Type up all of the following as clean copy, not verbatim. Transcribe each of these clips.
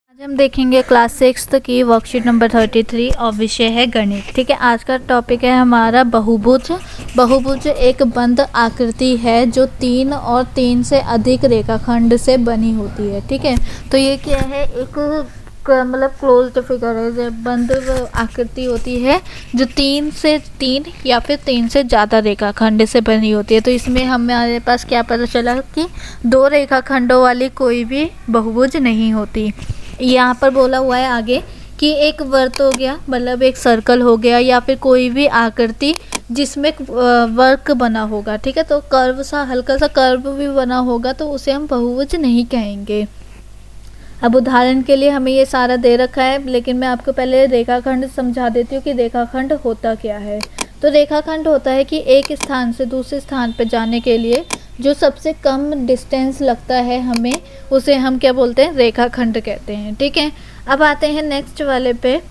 आज हम देखेंगे क्लास 6 की वर्कशीट नंबर 33 और विषय है गणित। ठीक है, आज का टॉपिक है हमारा बहुभुज। बहुभुज एक बंद आकृति है जो 3 और 3 से अधिक रेखाखंड से बनी होती है। ठीक है, तो ये क्या है, एक मतलब क्लोज्ड फिगर है, जो बंद आकृति होती है जो 3 से 3 या फिर 3 से ज़्यादा रेखाखंड से बनी होती है। तो इसमें हमारे पास क्या पता चला कि 2 रेखाखंडों वाली कोई भी बहुभुज नहीं होती। यहाँ पर बोला हुआ है आगे कि एक वर्त हो गया, मतलब एक सर्कल हो गया, या फिर कोई भी आकृति जिसमें वर्क बना होगा। ठीक है, तो कर्व सा, हल्का सा कर्व भी बना होगा तो उसे हम बहुभुज नहीं कहेंगे। अब उदाहरण के लिए हमें ये सारा दे रखा है, लेकिन मैं आपको पहले रेखाखंड समझा देती हूँ कि रेखाखंड होता क्या है। तो रेखाखंड होता है कि एक स्थान से दूसरे स्थान पर जाने के लिए जो सबसे कम डिस्टेंस लगता है हमें, उसे हम क्या बोलते हैं, रेखाखंड कहते हैं। ठीक है, अब आते हैं नेक्स्ट वाले पे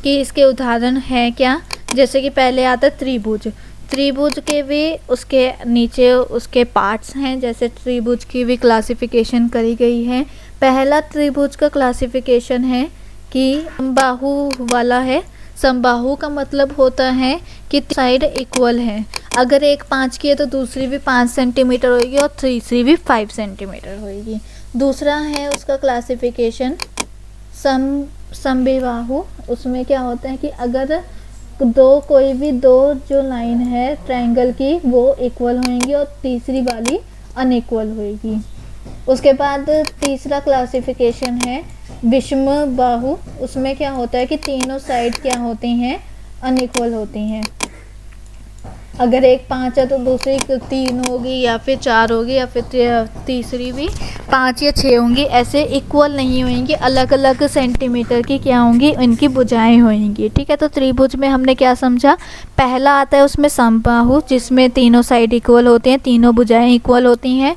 कि इसके उदाहरण है क्या। जैसे कि पहले आता है त्रिभुज। त्रिभुज के भी उसके नीचे उसके पार्ट्स हैं, जैसे त्रिभुज की भी क्लासिफिकेशन करी गई है। पहला त्रिभुज का क्लासिफिकेशन है कि समबाहु वाला है। समबाहु का मतलब होता है कि साइड इक्वल है। अगर एक 5 की है तो दूसरी भी 5 सेंटीमीटर होगी और तीसरी भी 5 सेंटीमीटर होगी। दूसरा है उसका क्लासिफिकेशन समबाहु। उसमें क्या होता है कि अगर कोई भी दो जो लाइन है ट्रायंगल की वो इक्वल होंगी और तीसरी वाली अनइक्वल होगी। उसके बाद तीसरा क्लासिफिकेशन है विषम बाहु। उसमें क्या होता है कि तीनों साइड क्या होती हैं, अनइक्वल होती हैं। अगर एक 5 है तो दूसरी 3 होगी, या फिर 4 होगी, या फिर तीसरी भी 5 या 6 होंगी। ऐसे इक्वल नहीं होंगी, अलग अलग सेंटीमीटर की क्या होंगी, इनकी भुजाएं होंगी। ठीक है, तो त्रिभुज में हमने क्या समझा, पहला आता है उसमें समबाहु जिसमें तीनों साइड इक्वल होते हैं, तीनों भुजाएं इक्वल होती हैं।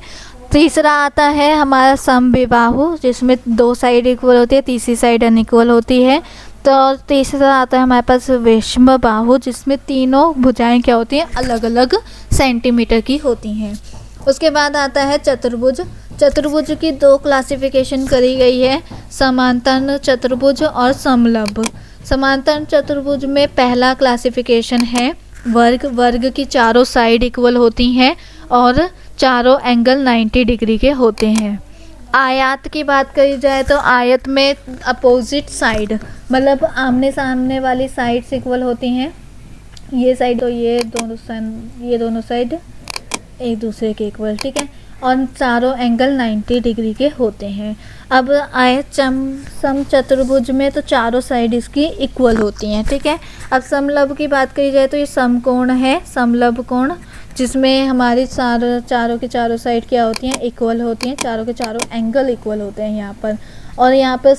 तीसरा आता है हमारा समविबाहु जिसमें 2 साइड इक्वल होती है, तीसरी साइड अनइक्वल होती है। तो तीसरा आता है हमारे पास विषम बाहु जिसमें तीनों भुजाएं क्या होती हैं, अलग अलग सेंटीमीटर की होती हैं। उसके बाद आता है चतुर्भुज। चतुर्भुज की 2 क्लासिफिकेशन करी गई है, समांतर चतुर्भुज और समलंब। समांतर चतुर्भुज में पहला क्लासिफिकेशन है वर्ग। वर्ग की चारों साइड इक्वल होती हैं और चारों एंगल 90 डिग्री के होते हैं। आयत की बात करी जाए तो आयत में अपोजिट साइड, मतलब आमने सामने वाली साइड्स इक्वल होती हैं। ये साइड तो ये दोनों साइड एक दूसरे के इक्वल। ठीक है, और चारों एंगल 90 डिग्री के होते हैं। अब आयत सम चतुर्भुज में तो चारों साइड इसकी इक्वल होती हैं। ठीक है, अब समलंब की बात करी जाए तो ये समकोण है, समलंब कोण, जिसमें हमारी चारों के चारों साइड क्या होती हैं, इक्वल होती हैं, चारों के चारों एंगल इक्वल होते हैं यहाँ पर। और यहाँ पर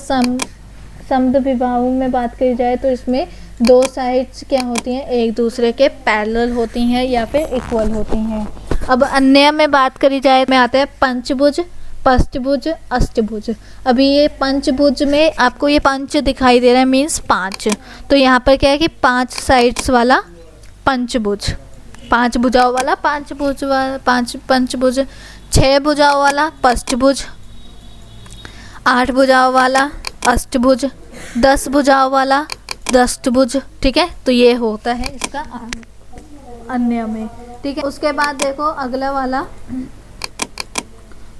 समद्विबाहु में बात करी जाए तो इसमें 2 साइड्स क्या होती हैं, एक दूसरे के पैरेलल होती हैं या फिर इक्वल होती हैं। अब अन्य में बात करी जाए में आता है पंचभुज, पष्टभुज, अष्टभुज। अभी ये पंचभुज में आपको ये पंच दिखाई दे रहा है, मीन्स 5। तो यहाँ पर क्या है कि 5 साइड्स वाला पंचभुज, 5 भुजाओं वाला पंचभुज, 6 भुजाओं वाला पष्टभुज, 8 भुजाओं वाला अष्टभुज, 10 भुजाओं वाला दष्टभुज। ठीक है, तो ये होता है इसका अन्य में। ठीक है, उसके बाद देखो अगला वाला,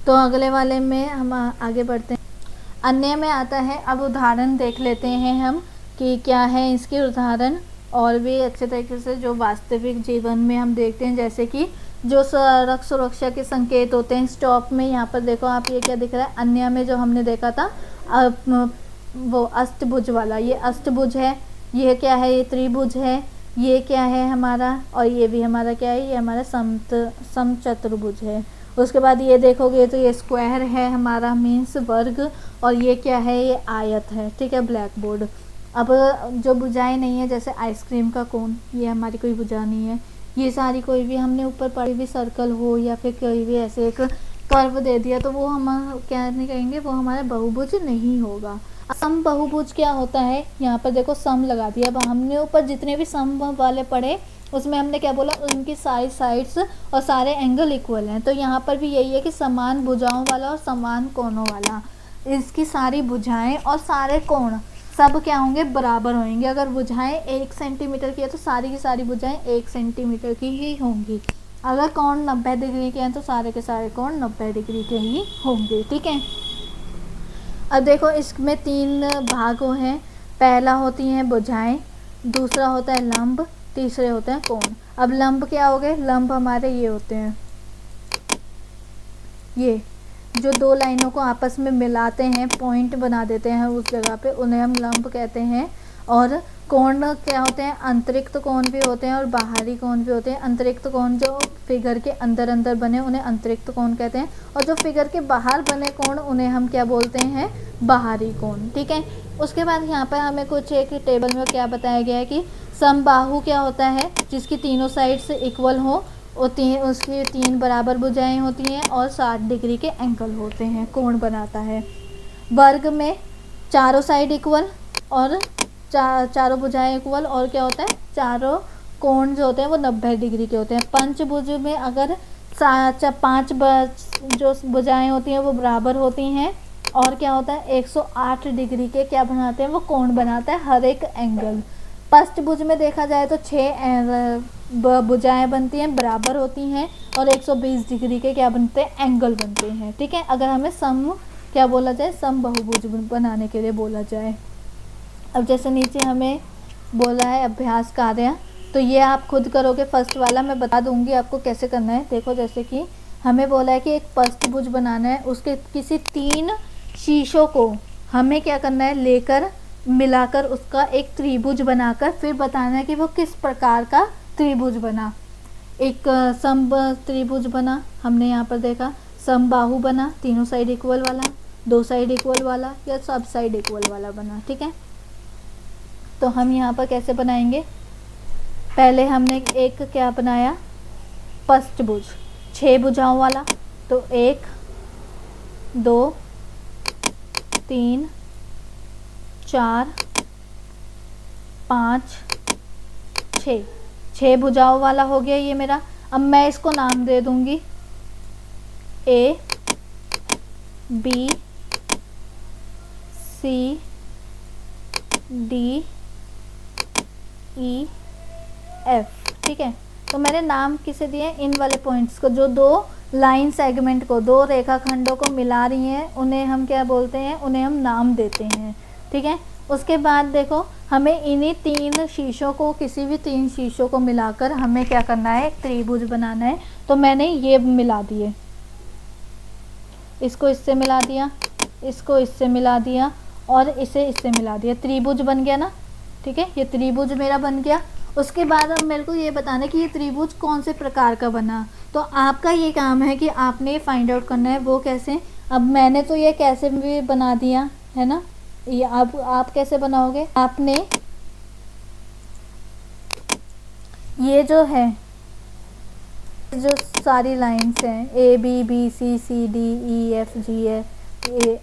तो अगले वाले में हम आगे बढ़ते हैं। अन्य में आता है, अब उदाहरण देख लेते हैं हम कि क्या है इसके उदाहरण, और भी अच्छे तरीके से जो वास्तविक जीवन में हम देखते हैं। जैसे कि जो सड़क सुरक्षा के संकेत होते हैं स्टॉप में, यहाँ पर देखो आप, ये क्या दिख रहा है, अन्य में जो हमने देखा था वो अष्टभुज वाला, ये अष्टभुज है। ये क्या है, ये त्रिभुज है। ये क्या है हमारा, और ये भी हमारा क्या है, ये हमारा समचतुर्भुज है। उसके बाद ये देखोगे तो ये स्क्वायर है हमारा, मीन्स वर्ग। और ये क्या है, ये आयत है। ठीक है, ब्लैक बोर्ड। अब जो भुजाएं नहीं है, जैसे आइसक्रीम का कोन, ये हमारी कोई भुजा नहीं है। ये सारी कोई भी हमने ऊपर पड़ी भी सर्कल हो या फिर कोई भी ऐसे एक कर्व दे दिया तो वो हम क्या नहीं कहेंगे, वो हमारा बहुभुज नहीं होगा। सम बहुभुज क्या होता है, यहाँ पर देखो सम लगा दिया। अब हमने ऊपर जितने भी सम वाले पढ़े उसमें हमने क्या बोला, उनकी सारी साइड्स और सारे एंगल इक्वल हैं। तो यहाँ पर भी यही है कि समान भुजाओं वाला और समान कोणों वाला। इसकी सारी भुजाएं और सारे कोण सब क्या होंगे, बराबर होंगे। अगर भुजाएं 1 सेंटीमीटर की है तो सारी की सारी भुजाएं 1 सेंटीमीटर की ही होंगी। अगर कोण 90 डिग्री के हैं तो सारे के सारे कोण 90 डिग्री के ही होंगे, ठीक है। अब देखो इसमें 3 भाग हैं। पहला होती हैं भुजाएं, दूसरा होता है लंब, तीसरे होते हैं कोण। अब लंब क्या हो गए, लंब हमारे ये होते हैं, ये जो 2 लाइनों को आपस में मिलाते हैं, पॉइंट बना देते हैं उस जगह पे, उन्हें हम लंब कहते हैं। और कोण क्या होते हैं, अंतरिक्त कोण भी होते हैं और बाहरी कोण भी होते हैं। अंतरिक्त कोण जो फिगर के अंदर अंदर बने उन्हें अंतरिक्त कोण कहते हैं, और जो फिगर के बाहर बने कोण उन्हें हम क्या बोलते हैं, बाहरी कोण, ठीक है। उसके बाद यहाँ पर हमें कुछ एक टेबल में क्या बताया गया है कि समबाहु क्या होता है, जिसकी तीनों साइड से इक्वल हो, उसकी 3 बराबर भुजाएं होती हैं और 60 डिग्री के एंगल होते हैं, कोण बनाता है। वर्ग में चारों साइड इक्वल और चारों भुजाएं इक्वल, और क्या होता है, चारों कोण जो होते हैं वो 90 डिग्री के होते हैं। पंचभुज में अगर 5 जो भुजाएं होती हैं वो बराबर होती हैं, और क्या होता है 108 डिग्री के क्या बनाते हैं, वो कोण बनाता है हर एक एंगल। अष्टभुज में देखा जाए तो 6 भुजाएं बनती हैं, बराबर होती हैं, और 120 डिग्री के क्या बनते हैं, एंगल बनते हैं, ठीक है। अगर हमें सम क्या बोला जाए, सम बहुभुज बनाने के लिए बोला जाए। अब जैसे नीचे हमें बोला है अभ्यास कार्य, तो ये आप खुद करोगे। फर्स्ट वाला मैं बता दूंगी आपको कैसे करना है। देखो जैसे कि हमें बोला है कि एक अष्टभुज बनाना है, उसके किसी 3 शीशों को हमें क्या करना है, लेकर मिलाकर उसका एक त्रिभुज बनाकर फिर बताना है कि वो किस प्रकार का त्रिभुज बना। एक सम त्रिभुज बना, हमने यहाँ पर देखा समबाहु बना, तीनों साइड इक्वल वाला, 2 साइड इक्वल वाला, या सब साइड इक्वल वाला बना, ठीक है। तो हम यहाँ पर कैसे बनाएंगे, पहले हमने एक क्या बनाया, अष्टभुज 6 भुजाओं वाला। तो 1 2 3 4 5 6 भुजाओं वाला हो गया ये मेरा। अब मैं इसको नाम दे दूंगी A B C D E F, ठीक है। तो मैंने नाम किसे दिए, इन वाले पॉइंट्स को, जो 2 लाइन सेगमेंट को, 2 रेखाखंडों को मिला रही हैं, उन्हें हम क्या बोलते हैं, उन्हें हम नाम देते हैं, ठीक है। उसके बाद देखो हमें इन्हीं 3 शीशों को, किसी भी 3 शीशों को मिलाकर हमें क्या करना है, एक त्रिभुज बनाना है। तो मैंने ये मिला दिए, इसको इससे मिला दिया, इसको इससे मिला दिया, और इसे इससे मिला दिया, त्रिभुज बन गया ना, ठीक है। ये त्रिभुज मेरा बन गया। उसके बाद अब मेरे को ये बताना है कि ये त्रिभुज कौन से प्रकार का बना। तो आपका ये काम है कि आपने फाइंड आउट करना है वो कैसे। अब मैंने तो ये कैसे भी बना दिया है ना, ये आप कैसे बनाओगे, आपने ये जो है, जो सारी लाइंस हैं A B B C C D E F G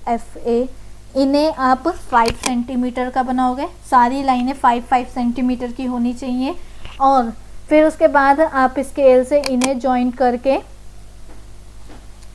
F A, इन्हें आप 5 सेंटीमीटर का बनाओगे। सारी लाइनें 5 सेंटीमीटर की होनी चाहिए। और फिर उसके बाद आप स्केल से इन्हें जॉइन करके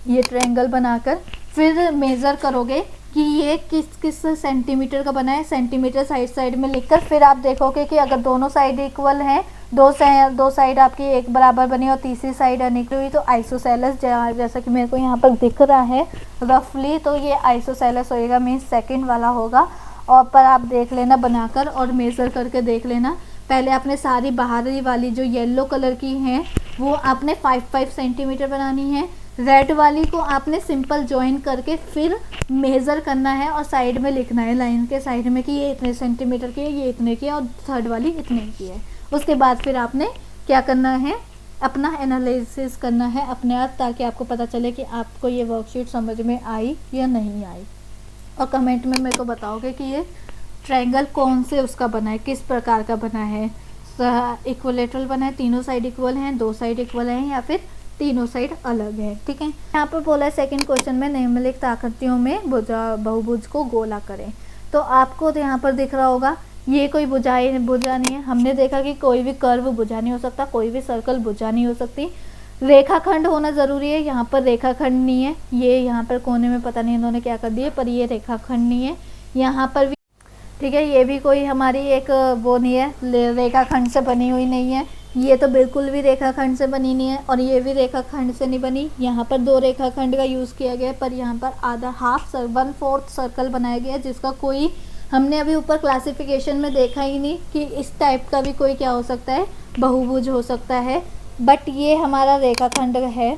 ये ट्रायंगल बनाकर फिर मेज़र करोगे कि ये किस सेंटीमीटर का बना है। सेंटीमीटर साइड में लिखकर फिर आप देखोगे कि अगर दोनों साइड इक्वल हैं, दो साइड आपकी एक बराबर बनी और तीसरी साइड अनिक्वल हुई, तो आइसोसेलेस, जैसा कि मेरे को यहाँ पर दिख रहा है रफली, तो ये आइसोसेलेस होएगा, मीन्स सेकंड वाला होगा। और पर आप देख लेना बनाकर और मेज़र करके देख लेना। पहले आपने सारी बाहरी वाली जो येलो कलर की हैं वो आपने 5 सेंटीमीटर बनानी है। रेड वाली को आपने सिंपल जॉइन करके फिर मेज़र करना है और साइड में लिखना है, लाइन के साइड में, कि ये इतने सेंटीमीटर की है, ये इतने की है, और थर्ड वाली इतने की है। उसके बाद फिर आपने क्या करना है, अपना एनालिसिस करना है अपने आप, ताकि आपको पता चले कि आपको ये वर्कशीट समझ में आई या नहीं आई। और कमेंट में मेरे को बताओगे कि ये ट्रायंगल कौन से उसका बना है, किस प्रकार का बना है। इक्वलेटरल बना है, तीनों साइड इक्वल हैं, 2 साइड इक्वल हैं, या फिर तीनों साइड अलग है, ठीक है। यहाँ पर बोला है सेकंड क्वेश्चन में निम्नलिखित आकृतियों में बहुभुज को गोला करें। तो आपको तो यहाँ पर दिख रहा होगा ये कोई भुजा नहीं है। हमने देखा कि कोई भी कर्व भुजा नहीं हो सकता, कोई भी सर्कल भुजा नहीं हो सकती। रेखाखंड होना ज़रूरी है। यहाँ पर रेखाखंड नहीं है, ये यहाँ पर कोने में पता नहीं इन्होंने क्या कर दिया, पर ये रेखाखंड नहीं है। यहाँ पर भी ठीक है, ये भी कोई हमारी एक वो नहीं है, रेखाखंड से बनी हुई नहीं है। ये तो बिल्कुल भी रेखाखंड से बनी नहीं है, और ये भी रेखाखंड से नहीं बनी। यहाँ पर 2 रेखाखंड का यूज़ किया गया है, पर यहाँ पर आधा हाफ 1/4 सर्कल बनाया गया है, जिसका कोई हमने अभी ऊपर क्लासिफिकेशन में देखा ही नहीं कि इस टाइप का भी कोई क्या हो सकता है, बहुभुज हो सकता है। बट ये हमारा रेखाखंड है,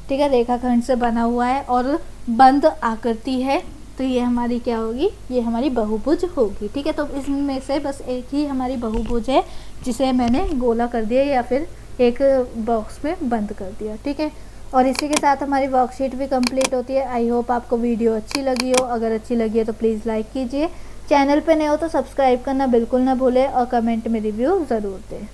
ठीक है, रेखाखंड से बना हुआ है और बंद आकृति है, तो ये हमारी क्या होगी, ये हमारी बहुभुज होगी। ठीक है, तो इसमें से बस एक ही हमारी बहुभुज है जिसे मैंने गोला कर दिया या फिर एक बॉक्स में बंद कर दिया। ठीक है, और इसी के साथ हमारी वर्कशीट भी कंप्लीट होती है। आई होप आपको वीडियो अच्छी लगी हो। अगर अच्छी लगी है तो प्लीज़ लाइक कीजिए, चैनल पे नए हो तो सब्सक्राइब करना बिल्कुल ना भूलें, और कमेंट में रिव्यू ज़रूर दें।